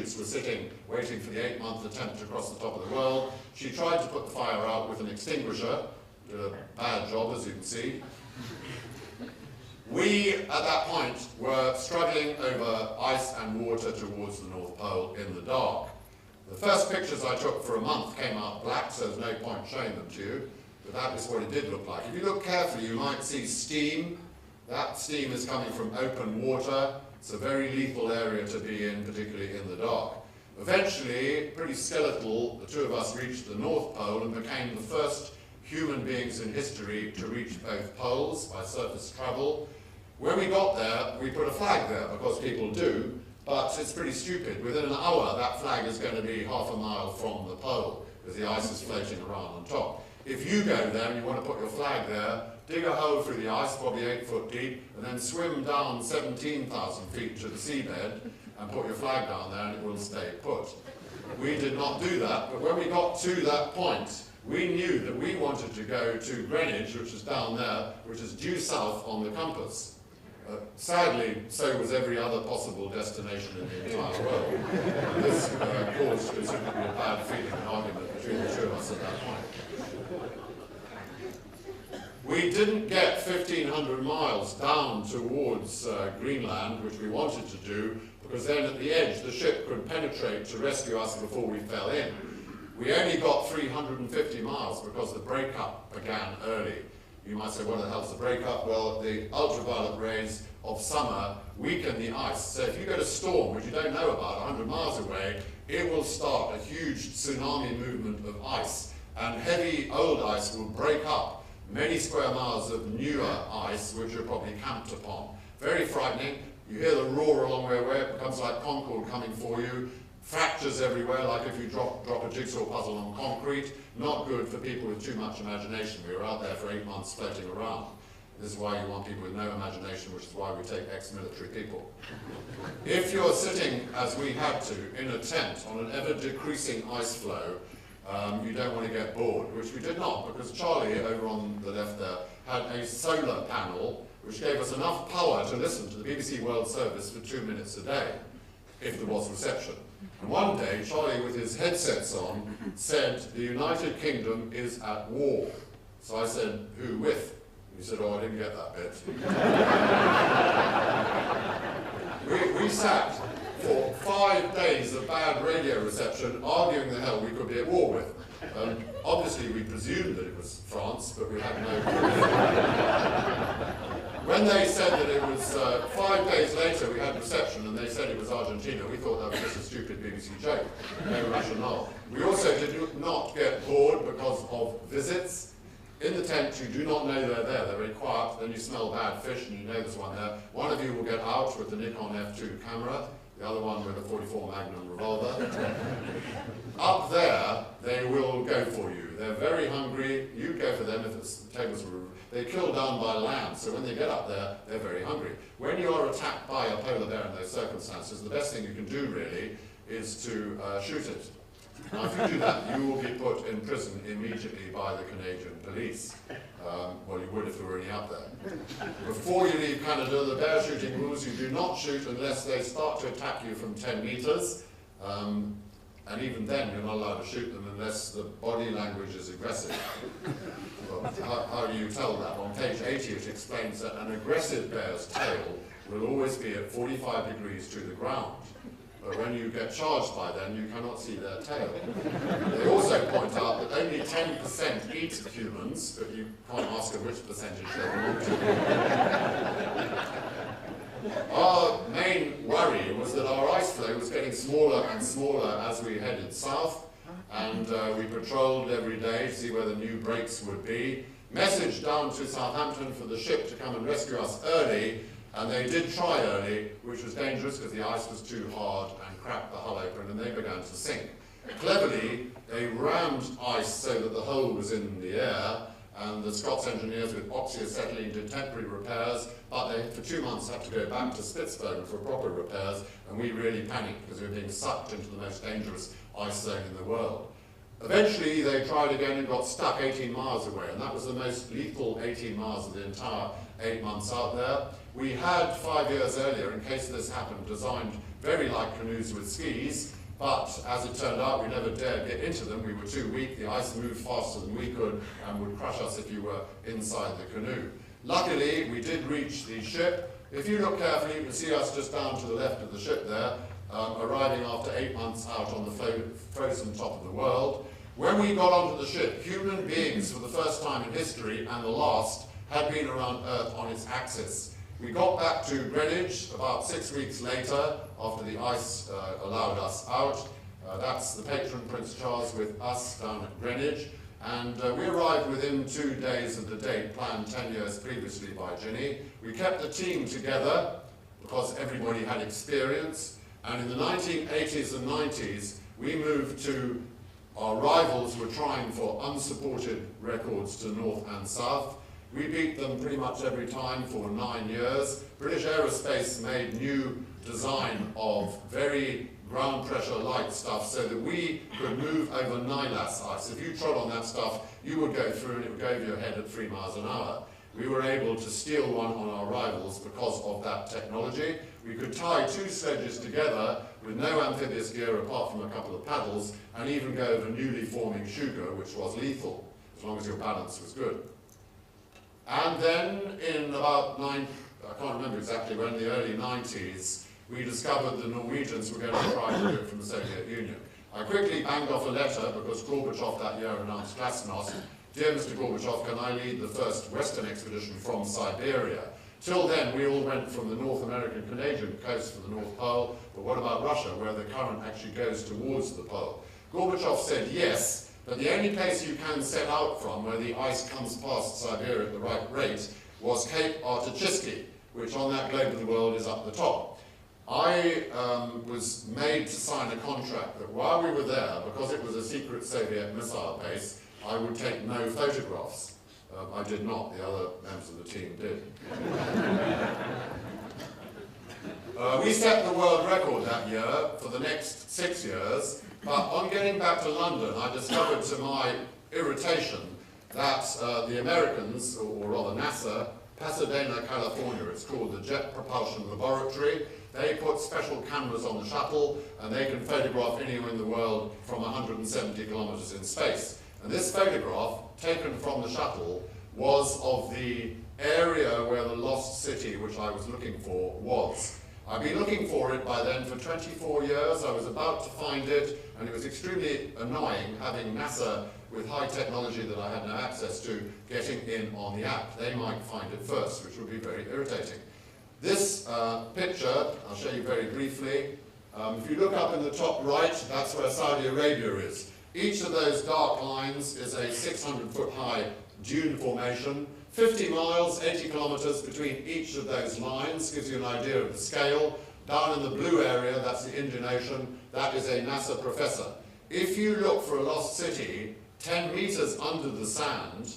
scientists were sitting waiting for the 8-month attempt to cross the top of the world. She tried to put the fire out with an extinguisher. Did a bad job, as you can see. We, at that point, were struggling over ice and water towards the North Pole in the dark. The first pictures I took for a month came out black, so there's no point showing them to you, but that is what it did look like. If you look carefully, you might see steam. That steam is coming from open water. It's a very lethal area to be in, particularly in the dark. Eventually, pretty skeletal, the two of us reached the North Pole and became the first human beings in history to reach both poles by surface travel. When we got there, we put a flag there, because people do, but it's pretty stupid. Within an hour, that flag is going to be half a mile from the pole, because the ice is floating around on top. If you go there and you want to put your flag there, dig a hole through the ice, probably 8 foot deep, and then swim down 17,000 feet to the seabed and put your flag down there and it will stay put. We did not do that, but when we got to that point, we knew that we wanted to go to Greenwich, which is down there, which is due south on the compass. Sadly, so was every other possible destination in the entire world. And this caused considerably a bad feeling and argument between the two of us at that point. We didn't get 1,500 miles down towards Greenland, which we wanted to do, because then at the edge the ship could penetrate to rescue us before we fell in. We only got 350 miles because the breakup began early. You might say, what the hell's the breakup? Well, the ultraviolet rays of summer weaken the ice. So if you get a storm, which you don't know about, 100 miles away, it will start a huge tsunami movement of ice. And heavy old ice will break up many square miles of newer ice, which are probably camped upon. Very frightening. You hear the roar a long way away. It becomes like Concord coming for you. Fractures everywhere, like if you drop a jigsaw puzzle on concrete. Not good for people with too much imagination. We were out there for 8 months floating around. This is why you want people with no imagination, which is why we take ex-military people. If you're sitting, as we had to, in a tent on an ever-decreasing ice flow, you don't want to get bored, which we did not, because Charlie, over on the left there, had a solar panel which gave us enough power to listen to the BBC World Service for 2 minutes a day, if there was reception. And one day, Charlie, with his headsets on, said, the United Kingdom is at war. So I said, who with? He said, oh, I didn't get that bit. We sat for 5 days of bad radio reception, arguing the hell we could be at war with. Obviously, we presumed that it was France, but we had no clue. When they said that it was 5 days later we had reception and they said it was Argentina, we thought that was just a stupid BBC joke. No rationale. We also did not get bored because of visits. In the tent, you do not know they're there. They're very quiet. Then you smell bad fish and you know there's one there. One of you will get out with the Nikon F2 camera, the other one with a 44 Magnum revolver. Up there, they will go for you. They're very hungry. You go for them if the tables were. They're killed down by land, so when they get up there, they're very hungry. When you are attacked by a polar bear in those circumstances, the best thing you can do, really, is to shoot it. Now, if you do that, you will be put in prison immediately by the Canadian police. Well, you would if there were any out there. Before you leave Canada, the bear shooting rules, you do not shoot unless they start to attack you from 10 meters. And even then, you're not allowed to shoot them unless the body language is aggressive. Well, how do you tell that? On page 80, it explains that an aggressive bear's tail will always be at 45 degrees to the ground. But when you get charged by them, you cannot see their tail. They also point out that only 10% eat humans, but you can't ask them which percentage they belong to. Our main worry was that our ice floe was getting smaller and smaller as we headed south, and we patrolled every day to see where the new breaks would be. Message down to Southampton for the ship to come and rescue us early, and they did try early, which was dangerous because the ice was too hard and cracked the hull open, and they began to sink. Cleverly, they rammed ice so that the hole was in the air, and the Scots engineers with oxyacetylene did temporary repairs, but they, for 2 months, had to go back to Spitsbergen for proper repairs, and we really panicked because we were being sucked into the most dangerous ice zone in the world. Eventually, they tried again and got stuck 18 miles away, and that was the most lethal 18 miles of the entire 8 months out there. We had 5 years earlier, in case this happened, designed very like canoes with skis, but as it turned out, we never dared get into them. We were too weak. The ice moved faster than we could and would crush us if you were inside the canoe. Luckily, we did reach the ship. If you look carefully, you can see us just down to the left of the ship there, arriving after 8 months out on the frozen top of the world. When we got onto the ship, human beings, for the first time in history, and the last, had been around Earth on its axis. We got back to Greenwich about 6 weeks later, after the ice allowed us out. That's the patron Prince Charles with us down at Greenwich. And we arrived within 2 days of the date planned 10 years previously by Ginny. We kept the team together because everybody had experience. And in the 1980s and 90s, we moved to, our rivals were trying for unsupported records to north and south. We beat them pretty much every time for 9 years. British Aerospace made new design of very ground pressure light stuff so that we could move over Nylas ice. If you trod on that stuff, you would go through and it would go over your head at 3 miles an hour. We were able to steal one on our rivals because of that technology. We could tie 2 sledges together with no amphibious gear apart from a couple of paddles and even go over newly forming Shugo, which was lethal, as long as your balance was good. And then in about I can't remember exactly when, the early 90s, we discovered the Norwegians were going to try to do it from the Soviet Union. I quickly banged off a letter because Gorbachev that year announced Glasnost. Dear Mr. Gorbachev, can I lead the first Western expedition from Siberia? Till then, we all went from the North American Canadian coast to the North Pole, but what about Russia, where the current actually goes towards the pole? Gorbachev said yes, but the only place you can set out from, where the ice comes past Siberia at the right rate, was Cape Artuchisky, which on that globe of the world is up the top. I was made to sign a contract that while we were there, because it was a secret Soviet missile base, I would take no photographs. I did not, the other members of the team did. We set the world record that year for the next 6 years, but on getting back to London, I discovered to my irritation that the Americans, or rather NASA, Pasadena, California, it's called the Jet Propulsion Laboratory. They put special cameras on the shuttle and they can photograph anywhere in the world from 170 kilometers in space. And this photograph, taken from the shuttle, was of the area where the lost city, which I was looking for, was. I'd been looking for it by then for 24 years. I was about to find it, and it was extremely annoying having NASA with high technology that I had no access to getting in on the app. They might find it first, which would be very irritating. This picture, I'll show you very briefly. If you look up in the top right, that's where Saudi Arabia is. Each of those dark lines is a 600-foot high dune formation. 50 miles, 80 kilometers between each of those lines gives you an idea of the scale. Down in the blue area, that's the Indian Ocean, that is a NASA professor. If you look for a lost city 10 meters under the sand,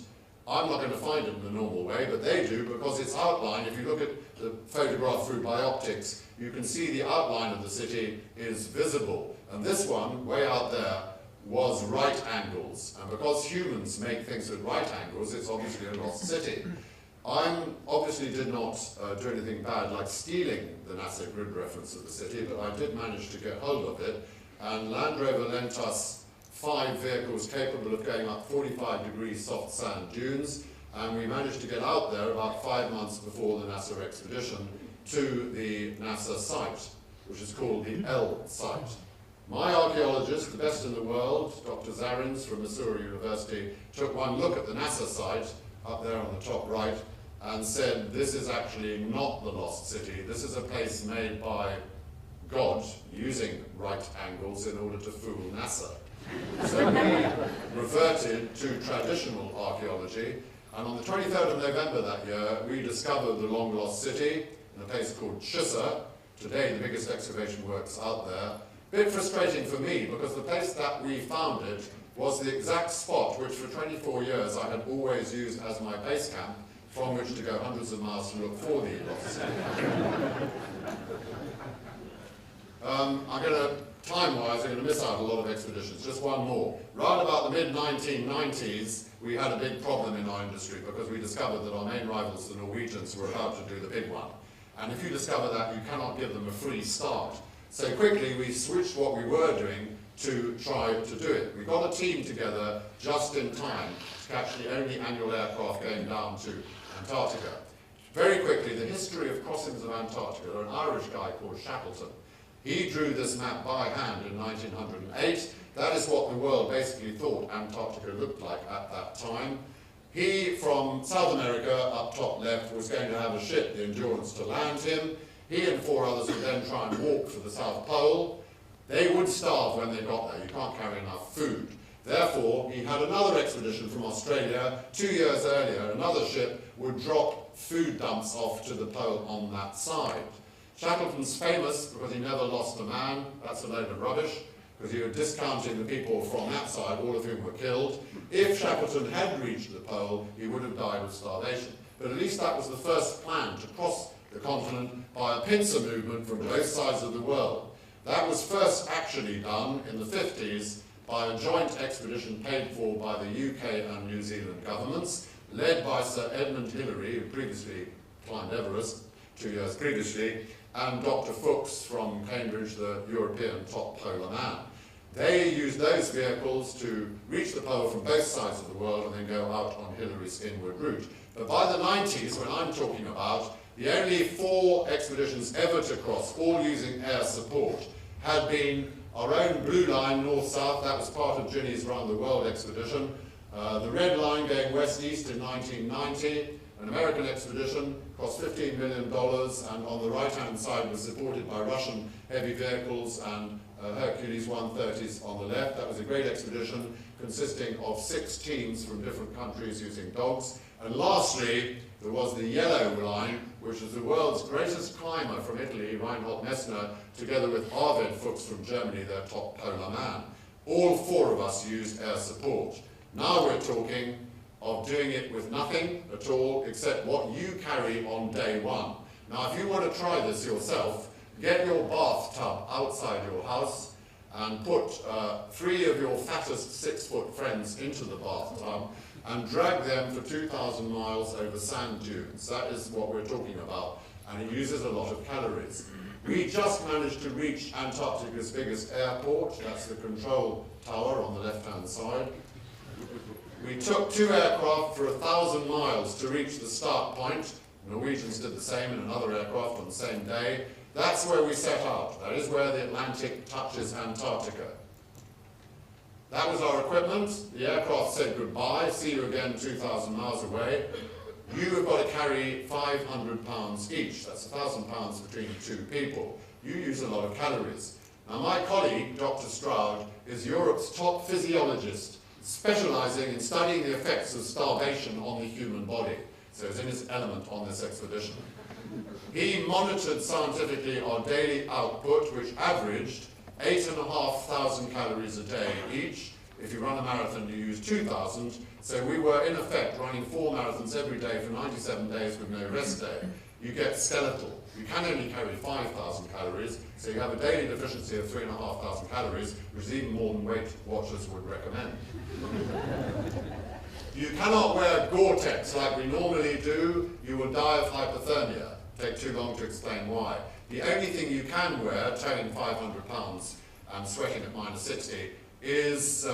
I'm not going to find it in the normal way, but they do, because it's outlined. If you look at the photograph through bioptics, you can see the outline of the city is visible. And this one, way out there, was right angles. And because humans make things at right angles, it's obviously a lost city. I obviously did not do anything bad like stealing the NASA grid reference of the city, but I did manage to get hold of it. And Land Rover lent us 5 vehicles capable of going up 45 degrees soft sand dunes, and we managed to get out there about 5 months before the NASA expedition to the NASA site, which is called the L site. My archaeologist, the best in the world, Dr. Zarins from Missouri University, took one look at the NASA site up there on the top right and said, this is actually not the lost city. This is a place made by God using right angles in order to fool NASA. So we reverted to traditional archaeology, and on the 23rd of November that year, we discovered the long-lost city in a place called Chissa, today the biggest excavation works out there. Bit frustrating for me, because the place that we found it was the exact spot which for 24 years I had always used as my base camp, from which to go hundreds of miles to look for the lost city. Time-wise, I'm going to miss out a lot of expeditions. Just one more. Right about the mid-1990s, we had a big problem in our industry because we discovered that our main rivals, the Norwegians, were about to do the big one. And if you discover that, you cannot give them a free start. So quickly we switched what we were doing to try to do it. We got a team together just in time to catch the only annual aircraft going down to Antarctica. Very quickly, the history of crossings of Antarctica, an Irish guy called Shackleton, he drew this map by hand in 1908. That is what the world basically thought Antarctica looked like at that time. He, from South America, up top left, was going to have a ship, the Endurance, to land him. He and 4 others would then try and walk to the South Pole. They would starve when they got there. You can't carry enough food. Therefore, he had another expedition from Australia. 2 years earlier, another ship would drop food dumps off to the pole on that side. Shackleton's famous because he never lost a man. That's a load of rubbish, because you were discounting the people from that side, all of whom were killed. If Shackleton had reached the pole, he would have died of starvation. But at least that was the first plan to cross the continent by a pincer movement from both sides of the world. That was first actually done in the 50s by a joint expedition paid for by the UK and New Zealand governments, led by Sir Edmund Hillary, who previously climbed Everest 2 years previously, and Dr. Fuchs from Cambridge, the European top polar man. They used those vehicles to reach the pole from both sides of the world and then go out on Hillary's inward route. But by the 90s, when I'm talking about, the only 4 expeditions ever to cross, all using air support, had been our own Blue Line, north-south. That was part of Ginny's Round the World expedition. The Red Line going west-east in 1990, an American expedition, cost $15 million, and on the right-hand side was supported by Russian heavy vehicles and Hercules 130s on the left. That was a great expedition consisting of 6 teams from different countries using dogs. And lastly, there was the Yellow Line, which was the world's greatest climber from Italy, Reinhold Messner, together with Arvid Fuchs from Germany, their top polar man. All 4 of us used air support. Now we're talking of doing it with nothing at all except what you carry on day 1. Now, if you want to try this yourself, get your bathtub outside your house and put 3 of your fattest 6-foot friends into the bathtub and drag them for 2,000 miles over sand dunes. That is what we're talking about, and it uses a lot of calories. We just managed to reach Antarctica's biggest airport. That's the control tower on the left-hand side. We took 2 aircraft for 1,000 miles to reach the start point. Norwegians did the same in another aircraft on the same day. That's where we set out. That is where the Atlantic touches Antarctica. That was our equipment. The aircraft said goodbye, see you again 2,000 miles away. You have got to carry 500 pounds each. That's 1,000 pounds between 2 people. You use a lot of calories. Now, my colleague, Dr. Stroud, is Europe's top physiologist, specializing in studying the effects of starvation on the human body. So he's in his element on this expedition. He monitored scientifically our daily output, which averaged 8,500 calories a day each. If you run a marathon, you use 2,000. So we were, in effect, running 4 marathons every day for 97 days with no rest day. You get skeletal. You can only carry 5,000 calories, so you have a daily deficiency of 3,500 calories, which is even more than Weight Watchers would recommend. You cannot wear Gore-Tex like we normally do. You will die of hypothermia. Take too long to explain why. The only thing you can wear, towing 500 pounds and sweating at -60, is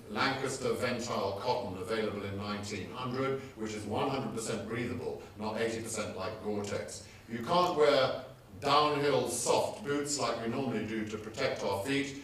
Lancaster Ventile cotton, available in 1900, which is 100% breathable, not 80% like Gore-Tex. You can't wear downhill soft boots like we normally do to protect our feet.